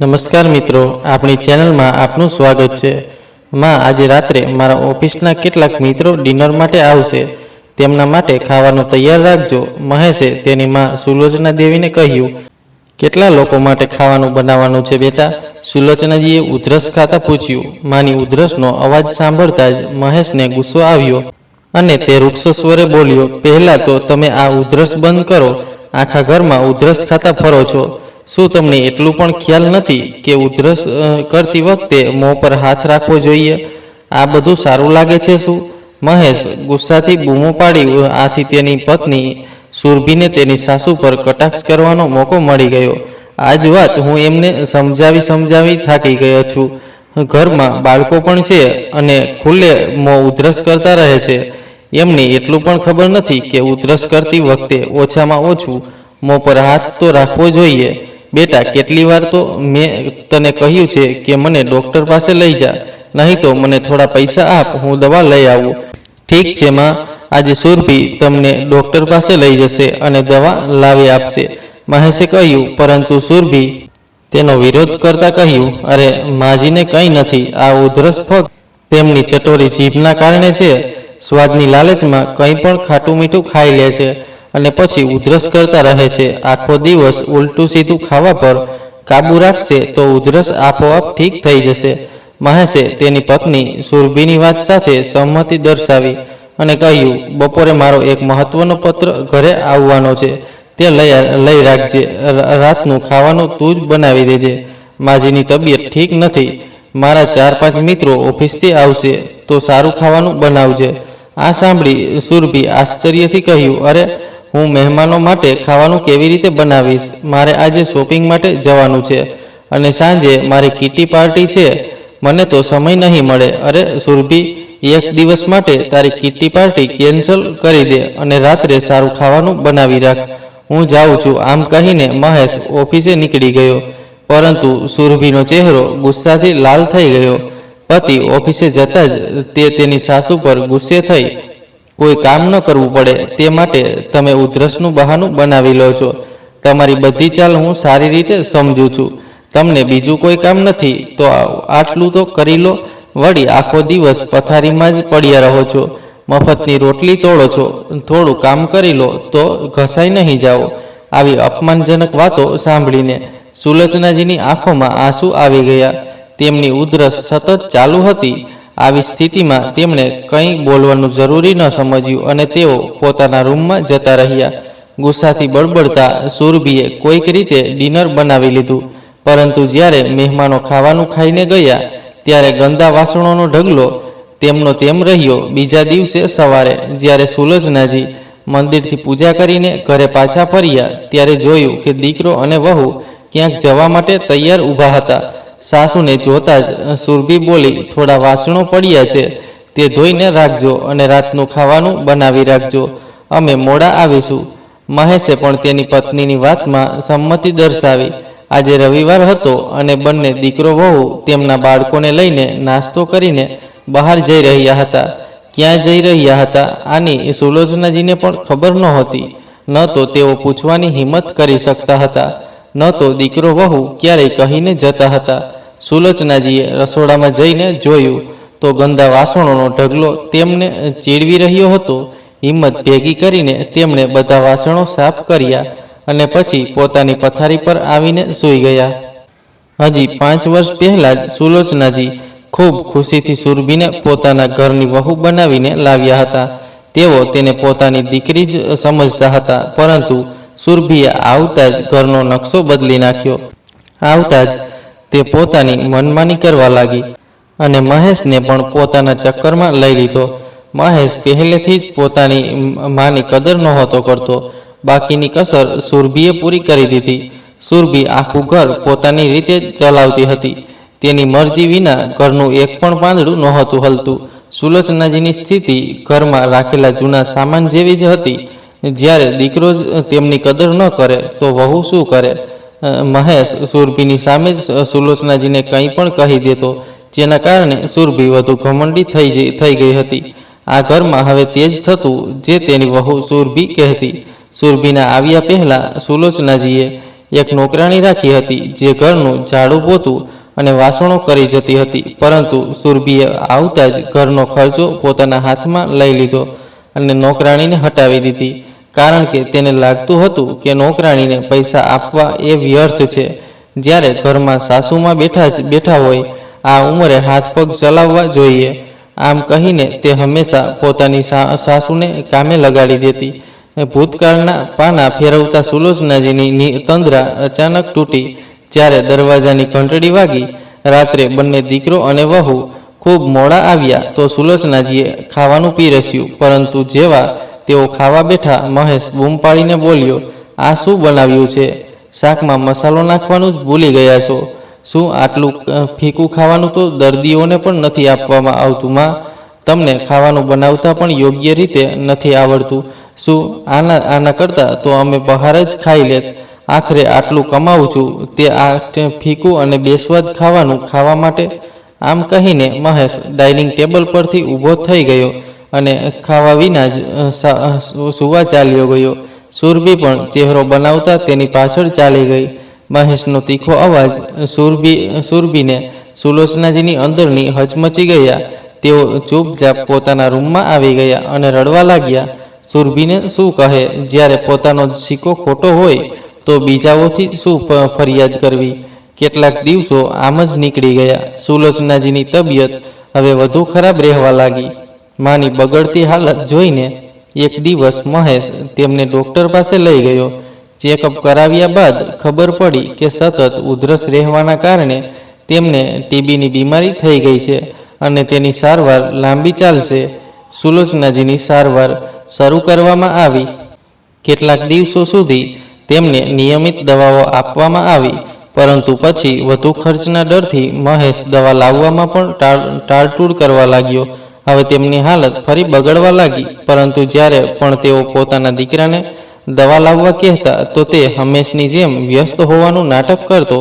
નમસ્કાર મિત્રો, આપણી ચેનલમાં આપનું સ્વાગત છે। માં આજે રાત્રે મારા ઓફિસના કેટલાક મિત્રો ડિનર માટે આવશે, તેમના માટે ખાવાનું તૈયાર રાખજો। મહેશે તેની માં સુલોચના દેવીને કહ્યું। કેટલા લોકો માટે ખાવાનું બનાવવાનું છે બેટા? સુલોચનાજીએ ઉધરસ ખાતા પૂછ્યું। માની ઉધરસનો અવાજ સાંભળતા જ મહેશને ગુસ્સો આવ્યો અને તે રૂક્ષ સ્વરે બોલ્યો, પહેલા તો તમે આ ઉધરસ બંધ કરો। આખા ઘરમાં ઉધરસ ખાતા ફરો છો। શું તમને એટલું પણ ખ્યાલ નથી કે ઉધરસ કરતી વખતે મોં પર હાથ રાખવો જોઈએ? આ બધું સારું લાગે છે શું? મહેશ ગુસ્સાથી બૂમો પાડી। આથી તેની પત્ની સુરભીને તેની સાસુ પર કટાક્ષ કરવાનો મોકો મળી ગયો। આ જ વાત હું એમને સમજાવી થાકી ગયો છું। ઘરમાં બાળકો પણ છે અને ખુલ્લે મોં ઉધરસ કરતા રહે છે। એમને એટલું પણ ખબર નથી કે ઉધરસ કરતી વખતે ઓછામાં ઓછું મોં પર હાથ તો રાખવો જોઈએ। બેટા, કેટલી વાર તો મેં તને કહ્યું છે કે મને ડૉક્ટર પાસે લઈ જા, નહીં તો મને થોડા પૈસા આપ, હું દવા લઈ આવું। ઠીક છે માં, આજે સુરભી તમને ડૉક્ટર પાસે લઈ જશે અને દવા લાવી આપશે, મહેશે કહ્યું। પરંતુ સુરભી તેનો વિરોધ કરતા કહ્યું, અરે માજીને કંઈ નથી, આ ઉધરસ ફક્ત તેમની ચટોરી જીભના કારણે છે। સ્વાદની લાલચમાં કંઈ પણ ખાટું મીઠું ખાઈ લે છે અને પછી ઉધરસ કરતા રહે છે। આખો દિવસ ઉલટું સીધું ખાવા પર કાબૂ રાખશે તો ઉધરસ આપોઆપ ઠીક થઈ જશે। મહેશે તેની પત્ની સુરભીની વાત સાથે સહમતિ દર્શાવી અને કહ્યું, બપોરે મારો એક મહત્વનો પત્ર ઘરે આવવાનો છે, તે લઈ રાખજે। રાતનું ખાવાનું તું જ બનાવી દેજે। માજીની તબિયત ઠીક નથી, મારા 4-5 મિત્રો ઓફિસથી આવશે તો સારું ખાવાનું બનાવજે। આ સાંભળી સુરભી આશ્ચર્યથી કહ્યું, અરે હું મહેમાનો માટે ખાવાનું કેવી રીતે બનાવીશ? મારે આજે શોપિંગ માટે જવાનું છે અને સાંજે મારી કીટી પાર્ટી છે, મને તો સમય નહીં મળે। અરે સુરભી, એક દિવસ માટે તારી કીટી પાર્ટી કેન્સલ કરી દે અને રાત્રે સારું ખાવાનું બનાવી રાખ, હું જાઉં છું। આમ કહીને મહેશ ઓફિસે નીકળી ગયો, પરંતુ સુરભીનો ચહેરો ગુસ્સાથી લાલ થઈ ગયો। પતિ ઓફિસે જતાં જ તે તેની સાસુ પર ગુસ્સે થઈ, કોઈ કામ ન કરવું પડે તે માટે તમે ઉધરસનું બહાનું બનાવી લો છો। તમારી બધી ચાલ હું સારી રીતે સમજું છું, તમને બીજું કોઈ કામ નથી તો આટલું તો કરી લો, વળી આખો દિવસ પથારીમાં જ પડ્યા રહો છો, મફતની રોટલી તોડો છો, થોડું કામ કરી લો તો ઘસાઈ નહીં જાઓ। આવી અપમાનજનક વાતો સાંભળીને સુલોચનાજીની આંખોમાં આંસુ આવી ગયા। તેમની ઉધરસ સતત ચાલુ હતી। આવી સ્થિતિમાં તેમણે કંઈ બોલવાનું જરૂરી ન સમજ્યું અને તેઓ પોતાના રૂમમાં જતા રહ્યા। ગુસ્સાથી બળબડતા સુરભીએ કોઈક રીતે ડિનર બનાવી લીધું, પરંતુ જ્યારે મહેમાનો ખાવાનું ખાઈને ગયા ત્યારે ગંદા વાસણોનો ઢગલો તેમનો તેમ રહ્યો। બીજા દિવસે સવારે જ્યારે સુલોચનાજી મંદિરથી પૂજા કરીને ઘરે પાછા ફર્યા ત્યારે જોયું કે દીકરો અને વહુ ક્યાંક જવા માટે તૈયાર ઊભા હતા। સાસુને જોતા જ સુરભી બોલી, થોડા વાસણો પડ્યા છે, તે ધોઈને રાખજો અને રાતનું ખાવાનું બનાવી રાખજો, અમે મોડા આવીશું। મહેશે પણ તેની પત્નીની વાતમાં સંમતિ દર્શાવી। આજે રવિવાર હતો અને બંને દીકરો વહુ તેમના બાળકોને લઈને નાસ્તો કરીને બહાર જઈ રહ્યા હતા। ક્યાં જઈ રહ્યા હતા આની સુલોચનાજીને પણ ખબર નહોતી, ન તો તેઓ પૂછવાની હિંમત કરી શકતા હતા, ન તો દીકરો વહુ ક્યારેય કહીને જતા હતા। સુલોચનાજીએ રસોડામાં જઈને જોયું તો ગંદા વાસણોનો ઢગલો તેમને ચીડવી રહ્યો હતો। હિંમત ભેગી કરીને તેમણે બધા વાસણો સાફ કર્યા અને પછી પોતાની પથારી પર આવીને સૂઈ ગયા। હજી 5 વર્ષ પહેલાં જ સુલોચનાજી ખૂબ ખુશીથી સુરભીને પોતાના ઘરની વહુ બનાવીને લાવ્યા હતા। તેઓ તેને પોતાની દીકરી જ સમજતા હતા, પરંતુ સુરભીએ આવતા જ ઘરનો નકશો બદલી નાખ્યો। આવતા જ તે પોતાની મનમાની કરવા લાગી અને મહેશને પણ પોતાના ચક્કરમાં લઈ લીધો। મહેશ પહેલેથી જ પોતાની માની કદર નહોતો કરતો, બાકીની કસર સુરભીએ પૂરી કરી દીધી। સુરભી આખું ઘર પોતાની રીતે જ ચલાવતી હતી, તેની મરજી વિના ઘરનું એક પણ પાંદડું નહોતું હલતું। સુલોચનાજીની સ્થિતિ ઘરમાં રાખેલા જૂના સામાન જેવી જ હતી। જ્યારે દીકરો જ તેમની કદર ન કરે તો વહુ શું કરે? મહેશ સુરભીની સામે જ સુલોચનાજીને કંઈ પણ કહી દેતો, જેના કારણે સુરભી વધુ ઘમંડી થઈ ગઈ હતી। આ ઘરમાં હવે તે જ થતું જે તેની વહુ સુરભી કહેતી। સુરભીના આવ્યા પહેલાં સુલોચનાજીએ એક નોકરાણી રાખી હતી જે ઘરનું ઝાડુ પોતું અને વાસણો કરી જતી હતી, પરંતુ સુરભીએ આવતા જ ઘરનો ખર્ચો પોતાના હાથમાં લઈ લીધો અને નોકરાણીને હટાવી દીધી, કારણ કે તેને લાગતું હતું કે નોકરાણીને પૈસા આપવા એ વ્યર્થ છે. જ્યારે ઘરમાં સાસુમાં બેઠા હોય, આ ઉંમરે હાથ પગ ચલાવવા જોઈએ. આમ કહીને તે હંમેશા પોતાની સાસુને કામે લગાડી દેતી. ભૂતકાળના પાના ફેરવતા સુલોચનાજીની તંદ્રા અચાનક તૂટી જ્યારે દરવાજાની ઘંટડી વાગી. રાત્રે બંને દીકરો અને વહુ ખૂબ મોડા આવ્યા તો સુલોચનાજીએ ખાવાનું પીરસ્યું, પરંતુ જેવા તેઓ ખાવા બેઠા, મહેશ બૂમ પાડીને બોલ્યો, આ શું બનાવ્યું છે? શાકમાં મસાલો નાખવાનું જ ભૂલી ગયા છો. શું આટલું ફીકું ખાવાનું તો દર્દીઓને પણ નથી આપવામાં આવતું માં? તમને ખાવાનું બનાવતા પણ યોગ્ય રીતે નથી આવડતું. શું આના કરતાં તો અમે બહાર જ ખાઈ લેત. આખરે આટલું કમાવું છું તે આ ફીકું અને બેસ્વાદ ખાવાનું ખાવા માટે? આમ કહીને મહેશ ડાઇનિંગ ટેબલ પરથી ઊભો થઈ ગયો અને ખાવા વિના જ સુવા ચાલ્યો ગયો. સુરભી પણ ચહેરો બનાવતા તેની પાછળ ચાલી ગઈ. મહેશનો તીખો અવાજ સુરભીને સુલોચનાજીની અંદરની હચમચી ગયા. તેઓ ચૂપચાપ પોતાના રૂમમાં આવી ગયા અને રડવા લાગ્યા. સુરભીને શું કહે? જ્યારે પોતાનો સિક્કો ખોટો હોય તો બીજાઓથી શું ફરિયાદ કરવી? કેટલાક દિવસો આમ જ નીકળી ગયા. સુલોચનાજીની તબિયત હવે વધુ ખરાબ રહેવા લાગી. માની બગડતી હાલત જોઈને એક દિવસ મહેશ તેમને ડૉક્ટર પાસે લઈ ગયો. ચેકઅપ કરાવ્યા બાદ ખબર પડી કે સતત ઉધરસ રહેવાના કારણે તેમને ટીબીની બીમારી થઈ ગઈ છે અને તેની સારવાર લાંબી ચાલશે. સુલોચનાજીની સારવાર શરૂ કરવામાં આવી. કેટલાક દિવસો સુધી તેમને નિયમિત દવાઓ આપવામાં આવી, પરંતુ પછી વધુ ખર્ચના ડરથી મહેશ દવા લાવવામાં પણ ટાળટૂળ કરવા લાગ્યો. હવે તેમની હાલત ફરી બગડવા લાગી, પરંતુ જ્યારે પણ તેઓ પોતાના દીકરાને દવા લાવવા કહેતા તો તે હંમેશની જેમ વ્યસ્ત હોવાનું નાટક કરતો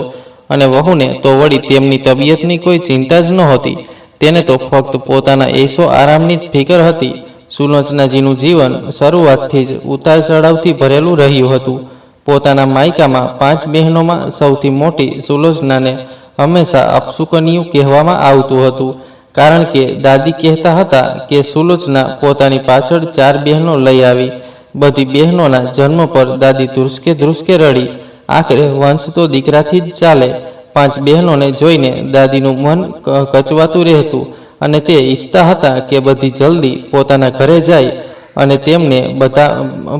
અને વહુને તો વળી તેમની તબિયતની કોઈ ચિંતા જ નહોતી. તેને તો ફક્ત પોતાના એશો આરામની જ ફિકર હતી. સુલોચનાજીનું જીવન શરૂઆતથી જ ઉતાર ચઢાવથી ભરેલું રહ્યું હતું. પોતાના માયકામાં 5 બહેનોમાં સૌથી મોટી સુલોચનાને હંમેશા અપશુકનિયું કહેવામાં આવતું હતું, કારણ કે દાદી કહેતા હતા કે સુલોચના પોતાની પાછળ 4 બહેનો લઈ આવી. બધી બહેનોના જન્મ પર દાદી ધ્રુસકે રડી. આખરે વંશ તો દીકરાથી જ ચાલે. 5 બહેનોને જોઈને દાદીનું મન કચવાતું રહેતું અને તે ઈચ્છતા હતા કે બધી જલ્દી પોતાના ઘરે જાય અને તેમને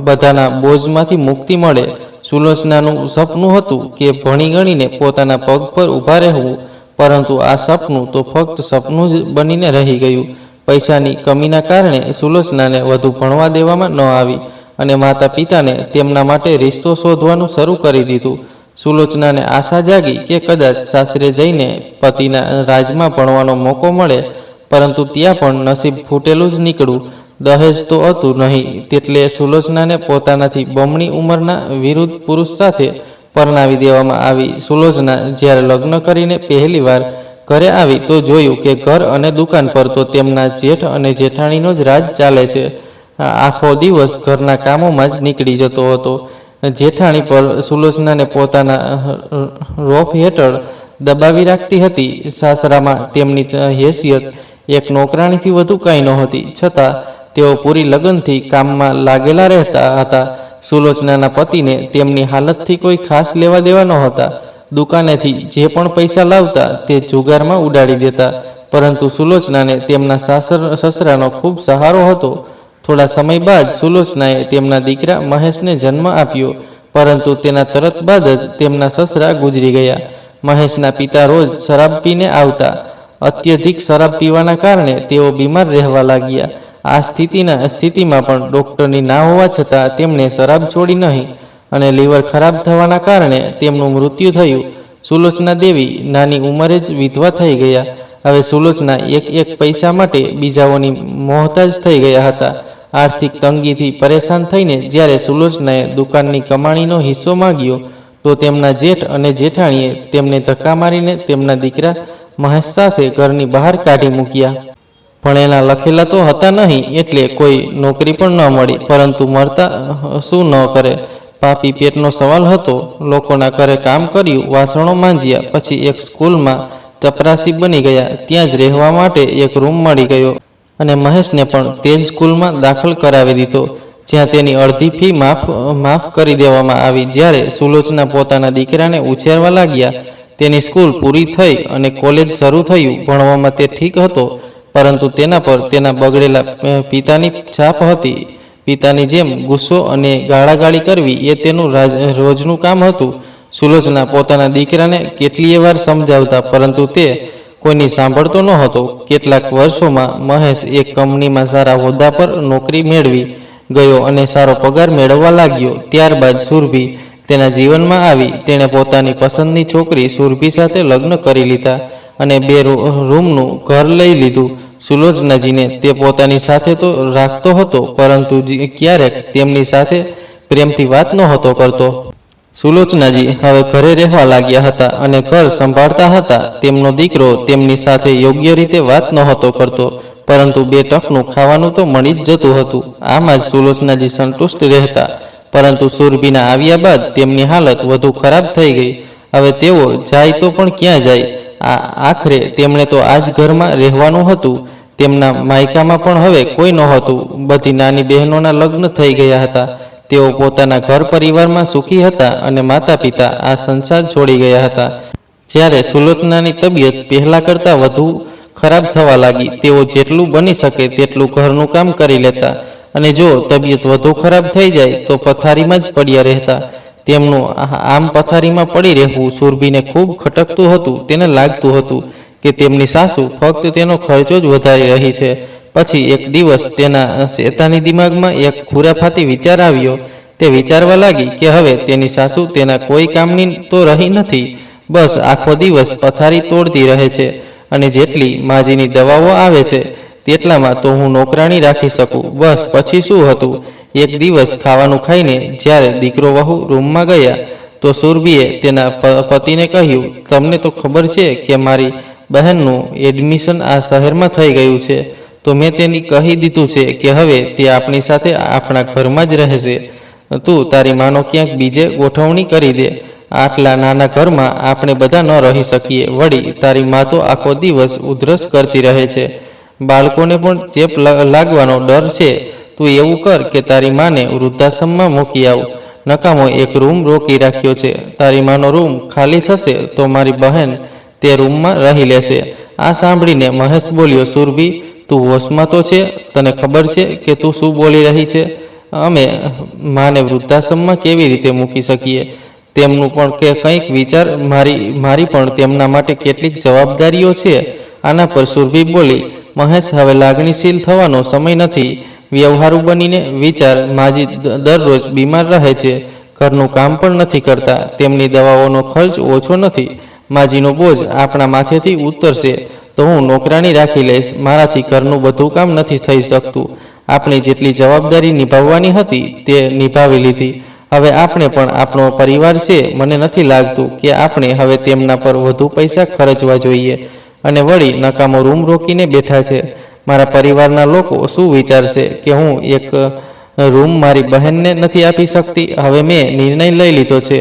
બધાના બોજમાંથી મુક્તિ મળે. સુલોચનાનું સપનું હતું કે ભણી ગણીને પોતાના પગ પર ઊભા રહેવું, પરંતુ આ સપનું તો ફક્ત સપનું જ બનીને રહી ગયું. પૈસાની કમીના કારણે સુલોચનાને વધુ ભણવા દેવામાં ન આવી અને માતા પિતાને તેમના માટે રિશ્તો શોધવાનું શરૂ કરી દીધું. સુલોચનાને આશા જાગી કે કદાચ સાસરે જઈને પતિના રાજમાં ભણવાનો મોકો મળે, પરંતુ ત્યાં પણ નસીબ ફૂટેલું જ નીકળ્યું. દહેજ તો હતું નહીં, તેટલે સુલોચનાને પોતાનાથી બમણી ઉંમરના વિરુદ્ધ પુરુષ સાથે પરણાવી દેવામાં આવી. સુલોચના જ્યારે લગ્ન કરીને પહેલીવાર ઘરે આવી તો જોયું કે ઘર અને દુકાન પર તો તેમના જેઠ અને જેઠાણીનો જ રાજ ચાલે છે. આખો દિવસ ઘરના કામોમાં જ નીકળી જતો હતો. જેઠાણી પર સુલોચનાને પોતાના રોફ હેઠળ દબાવી રાખતી હતી. સાસરામાં તેમની હેસિયત એક નોકરાણીથી વધુ કંઈ નહોતી, છતાં તેઓ પૂરી લગનથી કામમાં લાગેલા રહેતા હતા. સુલોચનાના પતિને તેમની હાલતથી કોઈ ખાસ લેવા દેવા નહોતા. દુકાનેથી જે પણ પૈસા લાવતા તે જુગારમાં ઉડાડી દેતા, પરંતુ સુલોચનાને તેમના સસરાનો ખૂબ સહારો હતો. થોડા સમય બાદ સુલોચનાએ તેમના દીકરા મહેશને જન્મ આપ્યો, પરંતુ તેના તરત બાદ જ તેમના સસરા ગુજરી ગયા. મહેશના પિતા રોજ શરાબ પીને આવતા. અત્યધિક શરાબ પીવાના કારણે તેઓ બીમાર રહેવા લાગ્યા. આ સ્થિતિમાં પણ ડૉક્ટરની ના હોવા છતાં તેમણે શરાબ છોડી નહીં અને લીવર ખરાબ થવાના કારણે તેમનું મૃત્યુ થયું. સુલોચના દેવી નાની ઉંમરે જ વિધવા થઈ ગયા. હવે સુલોચના એક પૈસા માટે બીજાઓની મોહતાજ થઈ ગયા હતા. આર્થિક તંગીથી પરેશાન થઈને જ્યારે સુલોચનાએ દુકાનની કમાણીનો હિસ્સો માંગ્યો તો તેમના જેઠ અને જેઠાણીએ તેમને ધક્કા મારીને તેમના દીકરા મહેશ સાથે ઘરની બહાર કાઢી મૂક્યા. ભણેલા લખેલા તો હતા નહીં એટલે કોઈ નોકરી પણ ન મળી, પરંતુ મળતા શું ન કરે. પાપી પેટનો સવાલ હતો. લોકોના ઘરે કામ કર્યું, વાસણો માંજ્યા, પછી એક સ્કૂલમાં ચપરાસી બની ગયા. ત્યાં જ રહેવા માટે એક રૂમ મળી ગયો અને મહેશને પણ તે જ સ્કૂલમાં દાખલ કરાવી દીધો, જ્યાં તેની અડધી ફી માફ કરી દેવામાં આવી. જ્યારે સુલોચના પોતાના દીકરાને ઉછેરવા લાગ્યા, તેની સ્કૂલ પૂરી થઈ અને કોલેજ શરૂ થયું. ભણવામાં તે ઠીક હતો, પરંતુ તેના પર તેના બગડેલા પિતાની છાપ હતી. પિતાની જેમ ગુસ્સો અને ગાળાગાળી કરવી એ તેનું રોજનું કામ હતું. સુલોચના પોતાના દીકરાને કેટલીય વાર સમજાવતા, પરંતુ તે કોઈની સાંભળતો ન હતો. કેટલાક વર્ષોમાં મહેશ એક કંપનીમાં સારા હોદ્દા પર નોકરી મેળવી ગયો અને સારો પગાર મેળવવા લાગ્યો. ત્યારબાદ સુરભી તેના જીવનમાં આવી. તેણે પોતાની પસંદની છોકરી સુરભી સાથે લગ્ન કરી લીધા અને 2 રૂમનું ઘર લઈ લીધું. સુલોચનાજીને તે પોતાની સાથે તો રાખતો હતો, પરંતુ ક્યારેક તેમની સાથે પ્રેમથી વાત નહોતો કરતો. સુલોચનાજી હવે ઘરે રહેવા લાગ્યા હતા અને ઘર સંભાળતા હતા. તેમનો દીકરો તેમની સાથે યોગ્ય રીતે વાત નહોતો કરતો, પરંતુ 2 ટકનું ખાવાનું તો મળી જ જતું હતું. આમાં જ સુલોચનાજી સંતુષ્ટ રહેતા. પરંતુ સુરભીના આવ્યા બાદ તેમની હાલત વધુ ખરાબ થઈ ગઈ. હવે તેઓ જાય તો પણ ક્યાં જાય? આખરે તેમણે તો આ જ ઘરમાં રહેવાનું હતું. તેમના માયકામાં પણ હવે કોઈ નહોતું. બધી નાની બહેનોના લગ્ન થઈ ગયા હતા. તેઓ પોતાના ઘર પરિવારમાં સુખી હતા અને માતા પિતા આ સંસાર છોડી ગયા હતા. જ્યારે સુલોચનાની તબિયત પહેલાં કરતાં વધુ ખરાબ થવા લાગી. તેઓ જેટલું બની શકે તેટલું ઘરનું કામ કરી લેતા અને જો તબિયત વધુ ખરાબ થઈ જાય તો પથારીમાં જ પડ્યા રહેતા. તેમનું આમ પથારીમાં પડી રહેવું સુરભીને ખૂબ ખટકતું હતું. તેને લાગતું હતું કે તેમની સાસુ ફક્ત તેનો ખર્ચો જ વધારી રહી છે. પછી એક દિવસ તેના શેતાની દિમાગમાં એક ખુરાફાતી વિચાર આવ્યો. તે વિચારવા લાગી કે હવે તેની સાસુ તેના કોઈ કામની તો રહી નથી. બસ આખો દિવસ પથારી તોડતી રહે છે અને જેટલી માજીની દવાઓ આવે છે તેટલામાં તો હું નોકરાણી રાખી શકું. બસ પછી શું હતું? એક દિવસ ખાવાનું ખાઈને જ્યારે દીકરો વહુ રૂમમાં ગયા તો સુરભીએ તેના પતિને કહ્યું, તમને તો ખબર છે કે મારી બહેનનું એડમિશન આ શહેરમાં થઈ ગયું છે, તો મેં તેને કહી દીધું છે કે હવે તે આપણી સાથે આપણા ઘરમાં જ રહેશે. તું તારી માનો ક્યાંક બીજે ગોઠવણી કરી દે. આટલા નાના ઘરમાં આપણે બધા ન રહી શકીએ. વળી તારી મા તો આખો દિવસ ઉધરસ કરતી રહે છે. બાળકોને પણ ચેપ લાગવાનો ડર છે. તું એવું કર કે તારી માને વૃદ્ધાશ્રમમાં મૂકી આવ. નકામો એક રૂમ રોકી રાખ્યો છે. તારી માનો રૂમ ખાલી થશે તો મારી બહેન તે રૂમમાં રહી લેશે. આ સાંભળીને મહેશ બોલ્યો, સુરભી, તું હોશમાં તો છે? તને ખબર છે કે તું શું બોલી રહી છે? અમે માને વૃદ્ધાશ્રમમાં કેવી રીતે મૂકી શકીએ? તેમનું પણ કંઈક વિચાર. મારી પણ તેમના માટે કેટલીક જવાબદારીઓ છે. આના પર સુરભી બોલી, મહેશ, હવે લાગણીશીલ થવાનો સમય નથી. વ્યવહારુ બનીને વિચાર. માજી દરરોજ બીમાર રહે છે, ઘરનું કામ પણ નથી કરતા, તેમની દવાઓનો ખર્ચ ઓછો નથી. માજીનો બોજ આપણા માથેથી ઉતરશે તો હું નોકરાણી રાખી લઈશ. મારાથી ઘરનું બધું કામ નથી થઈ શકતું. આપણે જેટલી જવાબદારી નિભાવવાની હતી તે નિભાવી લીધી. હવે આપણે પણ આપણો પરિવાર છે. મને નથી લાગતું કે આપણે હવે તેમના પર વધુ પૈસા ખર્ચવા જોઈએ. અને વળી નકામો રૂમ રોકીને બેઠા છે. મારા પરિવારના લોકો શું વિચારશે કે હું એક રૂમ મારી બહેનને નથી આપી શકતી? હવે મેં નિર્ણય લઈ લીધો છે.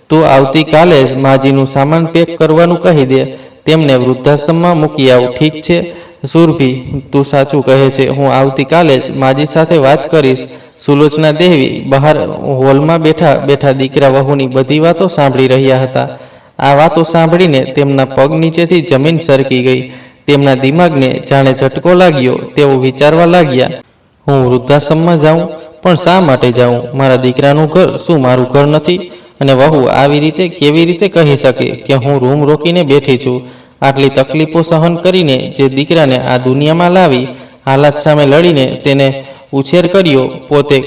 તું આવતીકાલે જ માજીનું સામાન પેક કરવાનું કહી દે. તેમને વૃદ્ધાશ્રમમાં મૂકી આવ. ઠીક છે સુરભી, તું સાચું કહે છે. હું આવતીકાલે જ માજી સાથે વાત કરીશ. સુલોચના દેવી બહાર હોલમાં બેઠા બેઠા દીકરા વહુની બધી વાતો સાંભળી રહ્યા હતા. આ વાતો સાંભળીને તેમના પગ નીચેથી જમીન સરકી ગઈ. તેમના દિમાગને જાણે ઝટકો લાગ્યો. તેઓ વિચારવા લાગ્યા, હું વૃદ્ધાશ્રમમાં જાઉં? પણ શા માટે જાઉં? મારા દીકરાનું ઘર શું મારું ઘર નથી? અને વહુ આવી રીતે કેવી રીતે કહી શકે કે હું રૂમ રોકીને બેઠી છું? આટલી તકલીફો સહન કરીને જે દીકરાને આ દુનિયામાં લાવી, હાલાત સામે લડીને તેને ઉછેર કર્યો, પોતે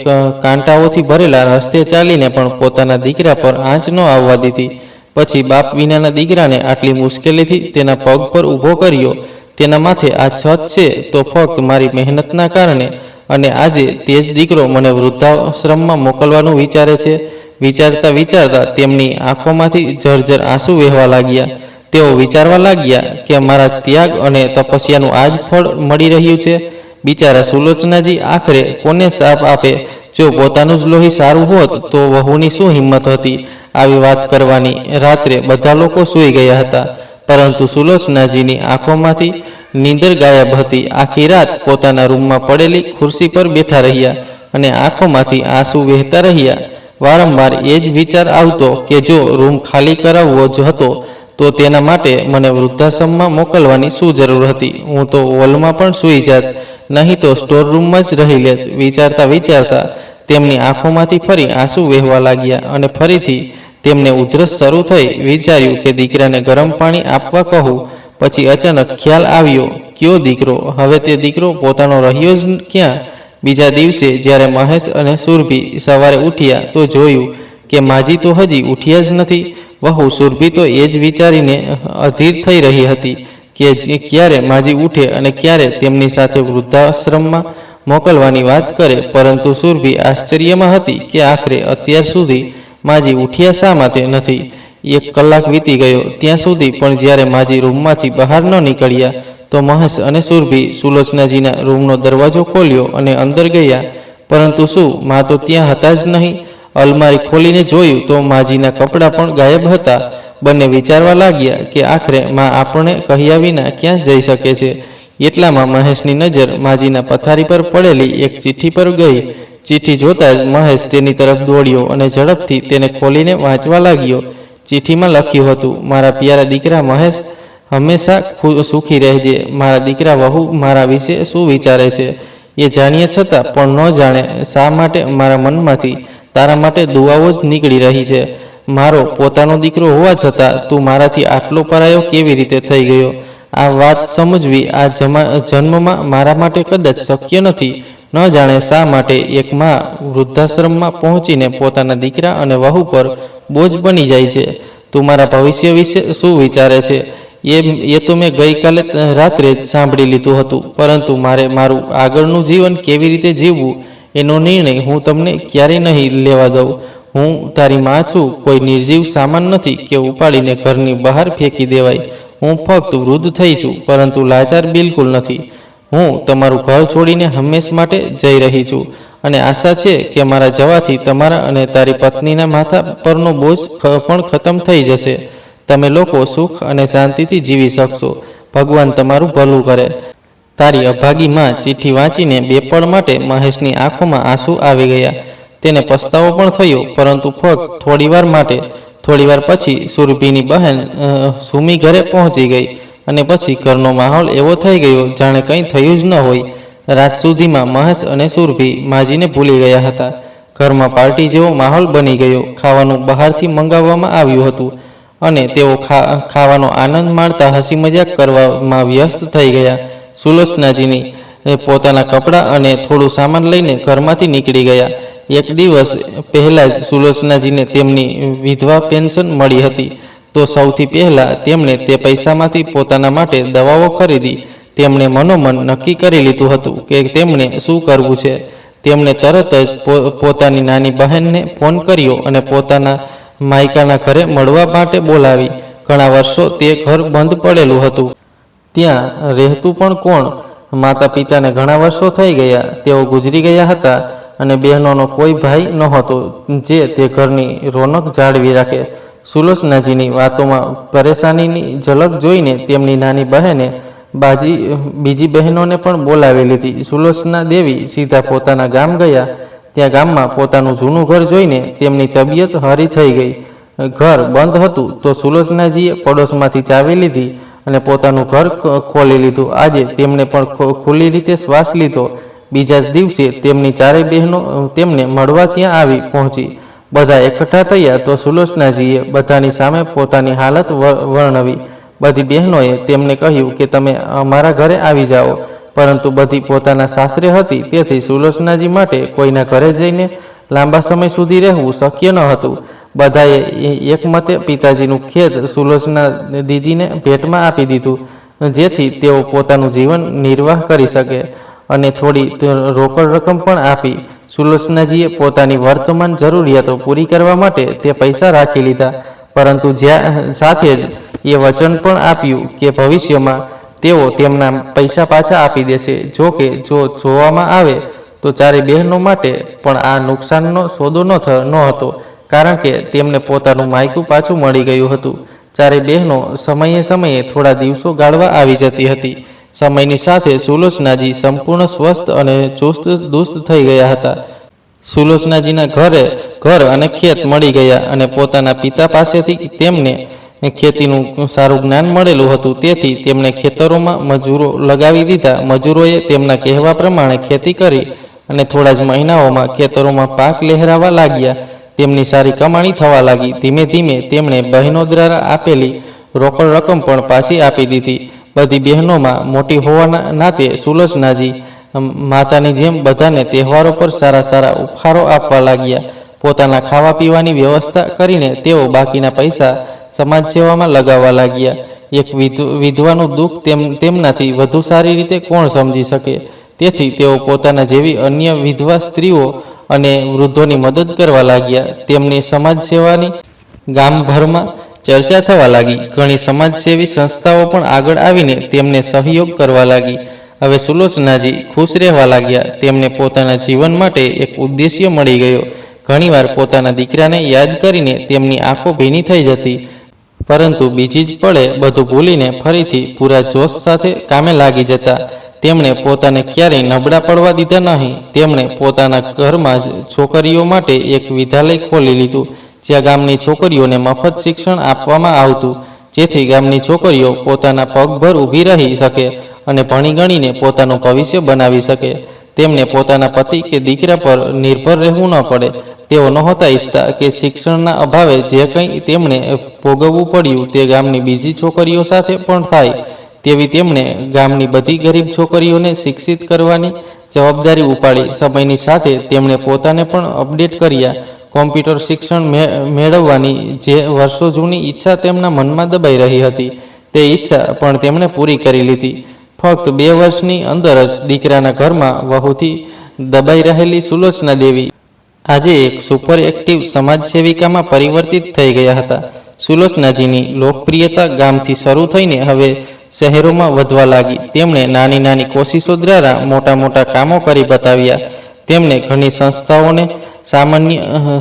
કાંટાઓથી ભરેલા રસ્તે ચાલીને પણ પોતાના દીકરા પર આંચ ન આવવા દીધી, પછી બાપ વિનાના દીકરાને આટલી મુશ્કેલીથી તેના પગ પર ઊભો કર્યો. તેના માથે આ છત છે તો ફક્ત મારી મહેનતના કારણે. અને આજે તે જ દીકરો મને વૃદ્ધાશ્રમમાં મોકલવાનું વિચારે છે. વિચારતા વિચારતા તેમની આંખોમાંથી ઝરઝર આંસુ વહેવા લાગ્યા. તેઓ વિચારવા લાગ્યા કે મારા ત્યાગ અને તપસ્યાનું આ જ ફળ મળી રહ્યું છે. બિચારા સુલોચનાજી આખરે કોને સાપ આપે? જો પોતાનું જ લોહી સારું હોત તો વહુની શું હિંમત હતી આવી વાત કરવાની. રાત્રે બધા લોકો સૂઈ ગયા હતા, પરંતુ સુલોચનાજીની આંખોમાંથી નીંદર ગાયબ હતી. આખી રાત પોતાના રૂમમાં પડેલી ખુરશી પર બેઠા રહ્યા અને આંખોમાંથી આંસુ વહેતા રહ્યા. વારંવાર એ જ વિચાર આવતો કે જો રૂમ ખાલી કરાવવો જ હતો તો તેના માટે મને વૃદ્ધાશ્રમમાં મોકલવાની શું જરૂર હતી? હું તો હોલમાં પણ સૂઈ જાત, નહીં તો સ્ટોર રૂમમાં જ રહી લેત. વિચારતા વિચારતા તેમની આંખોમાંથી ફરી આંસુ વહેવા લાગ્યા અને ફરીથી તેમને ઉધરસ શરૂ થઈ. વિચાર્યું કે દીકરાને ગરમ પાણી આપવા કહું. પછી અચાનક ખ્યાલ આવ્યો, કયો દીકરો? હવે તે દીકરો પોતાનો રહ્યો જ ક્યાં? બીજા દિવસે જ્યારે મહેશ અને સુરભી સવારે ઉઠ્યા તો જોયું કે માજી તો હજી ઉઠ્યા જ નથી. વહુ સુરભી તો એ જ વિચારીને અધીર થઈ રહી હતી કે ક્યારે માજી ઉઠે અને ક્યારે તેમની સાથે વૃદ્ધાશ્રમમાં મોકલવાની વાત કરે. પરંતુ સુરભી આશ્ચર્યમાં હતી કે આખરે અત્યાર સુધી માજી ઉઠ્યા શા માટે નથી? 1 કલાક વીતી ગયો ત્યાં સુધી પણ જ્યારે માજી રૂમમાંથી બહાર ન નીકળ્યા તો મહેશ અને સુરભી સુલોચનાજીના રૂમનો દરવાજો ખોલ્યો અને અંદર ગયા. પરંતુ શું મા તો ત્યાં હતા જ નહીં? અલમારી ખોલીને જોયું તો માજીના કપડાં પણ ગાયબ હતા. બંને વિચારવા લાગ્યા કે આખરે મા આપણે કહ્યા વિના ક્યાં જઈ શકે છે. એટલામાં મહેશની નજર માજીના પથારી પર પડેલી એક ચિઠ્ઠી પર ગઈ. ચિઠ્ઠી જોતાં જ મહેશ તેની તરફ દોડ્યો અને ઝડપથી તેને ખોલીને વાંચવા લાગ્યો. ચિઠ્ઠીમાં લખ્યું હતું, મારા પ્યારા દીકરા મહેશ, હંમેશા સુખી રહેજે. મારા દીકરા વહુ મારા વિશે શું વિચારે છે એ જાણ્યા છતાં પણ ન જાણે શા માટે મારા મનમાંથી તારા માટે દુઆઓ જ નીકળી રહી છે. મારો પોતાનો દીકરો હોવા છતાં તું મારાથી આટલો પરાયો કેવી રીતે થઈ ગયો? આ વાત સમજવી આ જન્મમાં મારા માટે કદાચ શક્ય નથી. ન જાણે શા માટે એક મા વૃદ્ધાશ્રમમાં પહોંચીને પોતાના દીકરા અને વહુ પર બોજ બની જાય છે. તું મારા ભવિષ્ય વિશે શું વિચારે છે એ તો મેં ગઈકાલે રાત્રે જ સાંભળી લીધું હતું. પરંતુ મારે મારું આગળનું જીવન કેવી રીતે જીવવું એનો નિર્ણય હું તમને ક્યારેય નહીં લેવા દઉં. હું તારી માં છું, કોઈ નિર્જીવ સામાન નથી કે ઉપાડીને ઘરની બહાર ફેંકી દેવાય. હું ફક્ત વૃદ્ધ થઈ છું, પરંતુ લાચાર બિલકુલ નથી. હું તમારું ઘર છોડીને હંમેશ માટે જઈ રહી છું અને આશા છે કે મારા જવાથી તમારા અને તારી પત્નીના માથા પરનો બોજ પણ ખતમ થઈ જશે. તમે લોકો સુખ અને શાંતિથી જીવી શકશો. ભગવાન તમારું ભલું કરે. તારી અભાગી માં. ચિઠ્ઠી વાંચીને બે પળ માટે મહેશની આંખોમાં આંસુ આવી ગયા. તેને પસ્તાવો પણ થયો, પરંતુ ફક્ત થોડીવાર માટે. થોડીવાર પછી સુરભીની બહેન સુમી ઘરે પહોંચી ગઈ અને પછી ઘરનો માહોલ એવો થઈ ગયો જાણે કંઈ થયું જ ન હોય. રાત સુધીમાં મહેશ અને સુરભી માજીને ભૂલી ગયા હતા. ઘરમાં પાર્ટી જેવો માહોલ બની ગયો. ખાવાનું બહારથી મંગાવવામાં આવ્યું હતું અને તેઓ ખાવાનો આનંદ માણતા હસી મજાક કરવામાં વ્યસ્ત થઈ ગયા. સુલોચનાજીની પોતાના કપડાં અને થોડું સામાન લઈને ઘરમાંથી નીકળી ગયા. એક દિવસ પહેલાં જ સુલોચનાજીને તેમની વિધવા પેન્શન મળી હતી, તો સૌથી પહેલાં તેમણે તે પૈસામાંથી પોતાના માટે દવાઓ ખરીદી. તેમણે મનોમન નક્કી કરી લીધું હતું કે તેમણે શું કરવું છે. તેમણે તરત જ પોતાની નાની બહેનને ફોન કર્યો અને પોતાના માયકાના ઘરે મળવા માટે બોલાવી. ઘણા વર્ષો તે ઘર બંધ પડેલું હતું. ત્યાં રહેતું પણ કોણ? માતા પિતાને ઘણા વર્ષો થઈ ગયા. તેઓ ગુજરી ગયા હતા અને બહેનોનો કોઈ ભાઈ નહોતો જે તે ઘરની રોનક જાળવી રાખે. સુલોચનાજીની વાતોમાં પરેશાનીની ઝલક જોઈને તેમની નાની બહેને બીજી બહેનોને પણ બોલાવી લીધી. સુલોચના દેવી સીધા પોતાના ગામ ગયા. ત્યાં ગામમાં પોતાનું જૂનું ઘર જોઈને તેમની તબિયત હરી થઈ ગઈ. ઘર બંધ હતું તો સુલોચનાજીએ પડોશમાંથી ચાવી લીધી અને પોતાનું ઘર ખોલી લીધું. આજે તેમણે પણ ખુલ્લી રીતે શ્વાસ લીધો. બીજા જ દિવસે તેમની ચારેય બહેનો તેમને મળવા ત્યાં આવી પહોંચી. બધા એકઠા થયા તો સુલોચનાજીએ બધાની સામે પોતાની હાલત વર્ણવી. બધી બહેનોએ તેમને કહ્યું કે તમે અમારા ઘરે આવી જાઓ, પરંતુ બધી પોતાના સાસરે હતી, તેથી સુલોચનાજી માટે કોઈના ઘરે જઈને લાંબા સમય સુધી રહેવું શક્ય ન હતું. બધાએ એકમતે પિતાજીનું ખેત સુલોચના દીદીને ભેટમાં આપી દીધું, જેથી તેઓ પોતાનું જીવન નિર્વાહ કરી શકે, અને થોડી રોકડ રકમ પણ આપી. સુલોચનાજીએ પોતાની વર્તમાન જરૂરિયાતો પૂરી કરવા માટે તે પૈસા રાખી લીધા, પરંતુ સાથે જ એ વચન પણ આપ્યું કે ભવિષ્યમાં તેઓ તેમના પૈસા પાછા આપી દેશે. જો કે જો જોવામાં આવે તો ચારે બહેનો માટે પણ આ નુકસાનનો સોદો ન હતો, કારણ કે તેમને પોતાનું માયકું પાછું મળી ગયું હતું. ચારે બહેનો સમયે સમયે થોડા દિવસો ગાળવા આવી જતી હતી. સમયની સાથે સુલોચનાજી સંપૂર્ણ સ્વસ્થ અને ચુસ્ત દુસ્ત થઈ ગયા હતા. સુલોચનાજીના ઘર અને ખેત મળી ગયા અને પોતાના પિતા પાસેથી તેમને ખેતીનું સારું જ્ઞાન મળેલું હતું. તેથી તેમણે ખેતરોમાં મજૂરો લગાવી દીધા. મજૂરોએ તેમના કહેવા પ્રમાણે ખેતી કરી અને થોડા જ મહિનાઓમાં ખેતરોમાં પાક લહેરાવા લાગ્યા. તેમની સારી કમાણી થવા લાગી. ધીમે ધીમે તેમણે બહેનો દ્વારા આપેલી રોકડ રકમ પણ પાછી આપી દીધી. બધી બહેનોમાં મોટી હોવાના નાતે સુલોચનાજી માતાની જેમ બધાને તહેવારો પર સારા સારા ઉપહારો આપવા લાગ્યા. પોતાના ખાવા પીવાની વ્યવસ્થા કરીને તેઓ બાકીના પૈસા સમાજ સેવામાં લગાવવા લાગ્યા. એક વિધવાનું દુઃખ તેમનાથી વધુ સારી રીતે કોણ સમજી શકે? તેથી તેઓ પોતાના જેવી અન્ય વિધવા સ્ત્રીઓ અને વૃદ્ધોની મદદ કરવા લાગ્યા. તેમની સમાજ સેવાની ગામભરમાં ચર્ચા થવા લાગી. ઘણી સમાજસેવી સંસ્થાઓ પણ આગળ આવીને તેમને સહયોગ કરવા લાગી. હવે સુલોચનાજી ખુશ રહેવા લાગ્યા. તેમને પોતાના જીવન માટે એક ઉદ્દેશ્ય મળી ગયો. ઘણીવાર પોતાના દીકરાને યાદ કરીને તેમની આંખો ભીની થઈ જતી, પરંતુ બીજી જ પળે બધું ભૂલીને ફરીથી પૂરા જોશ સાથે કામે લાગી જતા. તેમણે પોતાને ક્યારેય નબળા પડવા દીધા નહીં. તેમણે પોતાના ઘરમાં જ છોકરીઓ માટે એક વિદ્યાલય ખોલી લીધું, જ્યાં ગામની છોકરીઓને મફત શિક્ષણ આપવામાં આવતું, જેથી ગામની છોકરીઓ પોતાના પગભર ઊભી રહી શકે અને ભણી ગણીને પોતાનું ભવિષ્ય બનાવી શકે. તેમને પોતાના પતિ કે દીકરા પર નિર્ભર રહેવું ન પડે. તેઓ નહોતા ઈચ્છતા કે શિક્ષણના અભાવે જે કંઈ તેમણે ભોગવવું પડ્યું તે ગામની બીજી છોકરીઓ સાથે પણ થાય. તેવી તેમણે ગામની બધી ગરીબ છોકરીઓને શિક્ષિત કરવાની જવાબદારી ઉપાડી. સમયની સાથે તેમણે પોતાને પણ અપડેટ કર્યા. કોમ્પ્યુટર શિક્ષણ મેળવવાની જે વર્ષો જૂની ઈચ્છા તેમના મનમાં દબાઈ રહી હતી, તે ઈચ્છા પણ તેમણે પૂરી કરી લીધી. ફક્ત 2 વર્ષની અંદર જ દીકરાના ઘરમાં વહુથી દબાઈ રહેલી સુલોચના દેવી આજે એક સુપર એક્ટિવ સમાજસેવિકામાં પરિવર્તિત થઈ ગયા હતા. સુલોચનાજીની લોકપ્રિયતા ગામથી શરૂ થઈને હવે શહેરોમાં વધવા લાગી. તેમણે નાની નાની કોશિશો દ્વારા મોટા મોટા કામો કરી બતાવ્યા. તેમણે ઘણી સંસ્થાઓને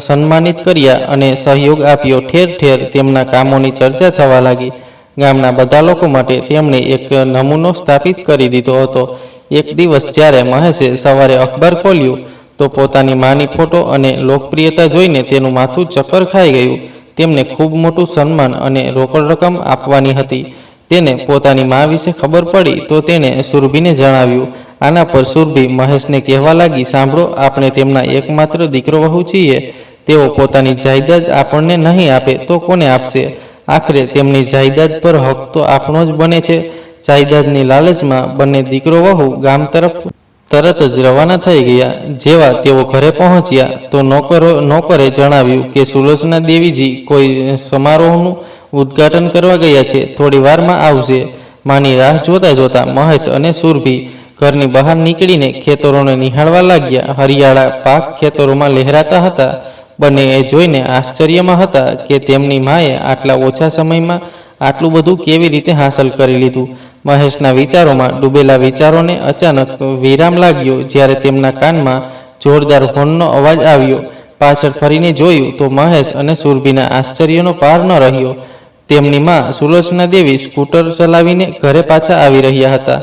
સન્માનિત કર્યા અને સહયોગ આપ્યો. ઠેર ઠેર તેમના કામોની ચર્ચા થવા લાગી. ગામના બધા લોકો માટે તેમણે એક નમૂનો સ્થાપિત કરી દીધો હતો. એક દિવસ જ્યારે મહેશે સવારે અખબાર ખોલ્યું તો પોતાની માની ફોટો અને લોકપ્રિયતા જોઈને તેનું માથું ચક્કર ખાઈ ગયું. તેમને ખૂબ મોટું સન્માન અને રોકડ રકમ આપવાની હતી. તેને પોતાની મા વિશે ખબર પડી તો તેણે સુરભીને જણાવ્યું. આના પર સુરભી મહેશને કહેવા લાગી, સાંભળો, આપણે તેમના એકમાત્ર દીકરો વહુ છીએ. તેઓ પોતાની જાયદાદ આપણને નહીં આપે તો કોને આપશે? આખરે તેમની જાયદાદ પર હક તો આપણો જ બને છે. જાયદાદની લાલચમાં બંને દીકરો વહુ ગામ તરફ તરત જ રવાના થઈ ગયા. જેવા તેઓ ઘરે પહોંચ્યા તો નોકરે જણાવ્યું કે સુલોચના દેવીજી કોઈ સમારોહનું ઉદ્ઘાટન કરવા ગયા છે, થોડી વારમાં આવશે. માની રાહ જોતા જોતા મહેશ અને સુરભી ઘરની બહાર નીકળીને ખેતરોને નિહાળવા લાગ્યા. હરિયાળા પાક ખેતરોમાં લહેરાતા હતા. બંને એ જોઈને આશ્ચર્યમાં હતા કે તેમની માએ આટલા ઓછા સમયમાં આટલું બધું કેવી રીતે હાંસલ કરી લીધું. મહેશના વિચારોમાં ડૂબેલા વિચારોને અચાનક વિરામ લાગ્યો જ્યારે તેમના કાનમાં જોરદાર હોર્નનો અવાજ આવ્યો. પાછળ ફરીને જોયું તો મહેશ અને સુરભીના આશ્ચર્યનો પાર ન રહ્યો. તેમની મા સુલોચના દેવી સ્કૂટર ચલાવીને ઘરે પાછા આવી રહ્યા હતા.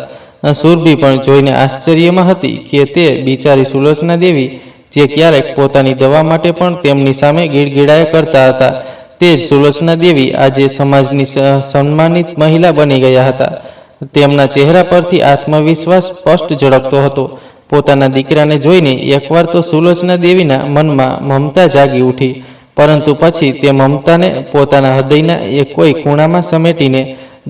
સુરભી પણ જોઈને આશ્ચર્યમાં હતી કે તે બિચારી સુલોચના દેવી, જે ક્યારેક પોતાની દવા માટે પણ તેમની સામે ગીડગીડાયા કરતા હતા, તે જ સુલોચના દેવી આજે સમાજની સન્માનિત મહિલા બની ગયા હતા. તેમના ચહેરા પરથી આત્મવિશ્વાસ સ્પષ્ટ ઝળકતો હતો. પોતાના દીકરાને જોઈને એકવાર તો સુલોચના દેવીના મનમાં મમતા જાગી ઉઠી, પરંતુ પછી તે મમતાને પોતાના હૃદયના કોઈ ખૂણામાં સમેટીને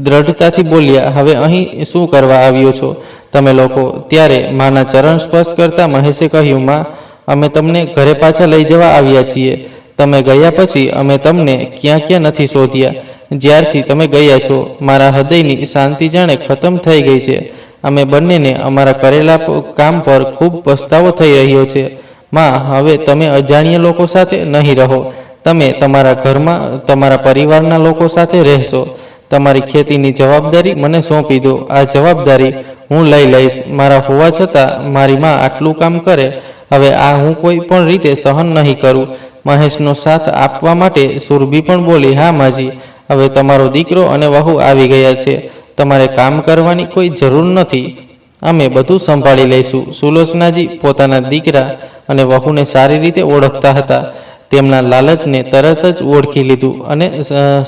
દ્રઢતાથી બોલ્યા, હવે અહીં શું કરવા આવ્યો છો તમે લોકો? ત્યારે માના ચરણ સ્પર્શ કરતા મહેશે કહ્યું, માં, અમે તમને ઘરે પાછા લઈ જવા આવ્યા છીએ. તમે ગયા પછી અમે તમને ક્યાં ક્યાં નથી શોધ્યા. જ્યારથી તમે ગયા છો મારા હૃદયની શાંતિ જાણે ખતમ થઈ ગઈ છે. અમે બંનેને અમારા કરેલા કામ પર ખૂબ પસ્તાવો થઈ રહ્યો છે. માં, હવે તમે અજાણ્યા લોકો સાથે નહીં રહો. તમે તમારા ઘરમાં તમારા પરિવારના લોકો સાથે રહેશો. તમારી ખેતીની જવાબદારી મને સોંપી દો. આ જવાબદારી હું લઈ લઈશ. મારા હોવા છતાં મારી માં આટલું કામ કરે, હવે આ હું કોઈ પણ રીતે સહન નહીં કરું. મહેશનો સાથ આપવા માટે સુરભી પણ બોલી, હા માજી, હવે તમારો દીકરો અને વહુ આવી ગયા છે, તમારે કામ કરવાની કોઈ જરૂર નથી, અમે બધું સંભાળી લઈશું. સુલોચનાજી પોતાના દીકરા અને વહુને સારી રીતે ઓળખતા હતા. તેમના લાલચને તરત જ ઓળખી લીધું અને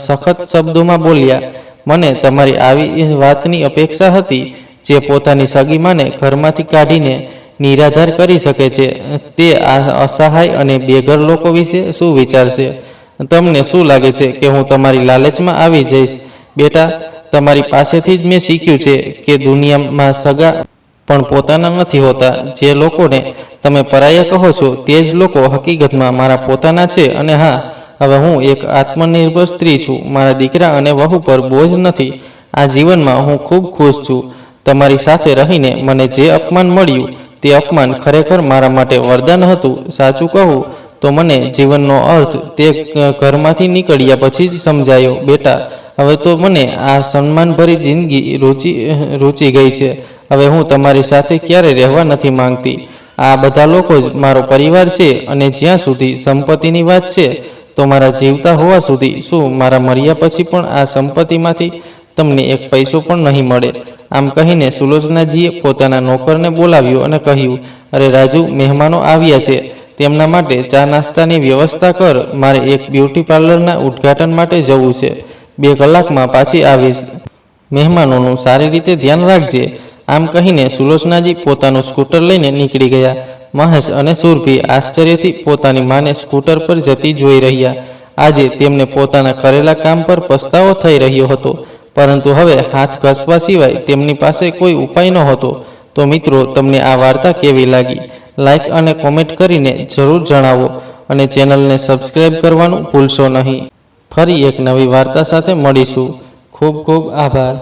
સખત શબ્દોમાં બોલ્યા, મને તમારી આવી વાતની અપેક્ષા હતી. જે પોતાની સગી માને ઘરમાંથી કાઢીને નિરાધાર કરી શકે છે, તે આ અસહાય અને બેઘર લોકો વિશે શું વિચારશે? તમને શું લાગે છે કે હું તમારી લાલચમાં આવી જઈશ? બેટા, તમારી પાસેથી જ મેં શીખ્યું છે કે દુનિયામાં સગા પણ પોતાના નથી હોતા. જે લોકોને તમે પરાયા કહો છો તે જ લોકો હકીકતમાં મારા પોતાના છે. અને હા, હવે હું એક આત્મનિર્ભર સ્ત્રી છું. મારા દીકરા અને વહુ પર બોજ નથી. આ જીવનમાં હું ખૂબ ખુશ છું. તમારી સાથે રહીને મને જે અપમાન મળ્યું તે અપમાન ખરેખર મારા માટે વરદાન હતું. સાચું કહું તો મને જીવનનો અર્થ તે ઘરમાંથી નીકળ્યા પછી જ સમજાયો. બેટા, હવે તો મને આ સન્માનભરી જિંદગી રૂચી ગઈ છે. હવે હું તમારી સાથે ક્યારે રહેવા નથી માંગતી. આ બધા લોકો જ મારો પરિવાર છે. અને જ્યાં સુધી સંપત્તિની વાત છે તો મારા જીવતા હોવા સુધી, શું મારા મર્યા પછી પણ આ સંપત્તિમાંથી તમને એક પૈસો પણ નહીં મળે. આમ કહીને સુલોચનાજીએ પોતાના નોકરને બોલાવ્યો અને કહ્યું, અરે રાજુ, મહેમાનો આવ્યા છે, તેમના માટે ચા નાસ્તાની વ્યવસ્થા કર. મારે એક બ્યુટી પાર્લરના ઉદ્ઘાટન માટે જવું છે. 2 કલાકમાં પાછી આવીશ. મહેમાનોનું સારી રીતે ધ્યાન રાખજે. આમ કહીને સુલોચનાજી પોતાનું સ્કૂટર લઈને નીકળી ગયા. મહેશ અને સુરભી આશ્ચર્યથી પોતાની માને સ્કૂટર પર જતી જોઈ રહ્યા. આજે તેમને પોતાના કરેલા કામ પર પસ્તાવો થઈ રહ્યો હતો, પરંતુ હવે હાથ ઘસવા સિવાય તેમની પાસે કોઈ ઉપાય નહોતો. તો મિત્રો, તમને આ વાર્તા કેવી લાગી? લાઈક અને કોમેન્ટ કરીને જરૂર જણાવો અને ચેનલને સબસ્ક્રાઈબ કરવાનું ભૂલશો નહીં. ફરી એક નવી વાર્તા સાથે મળીશું. ખૂબ ખૂબ આભાર.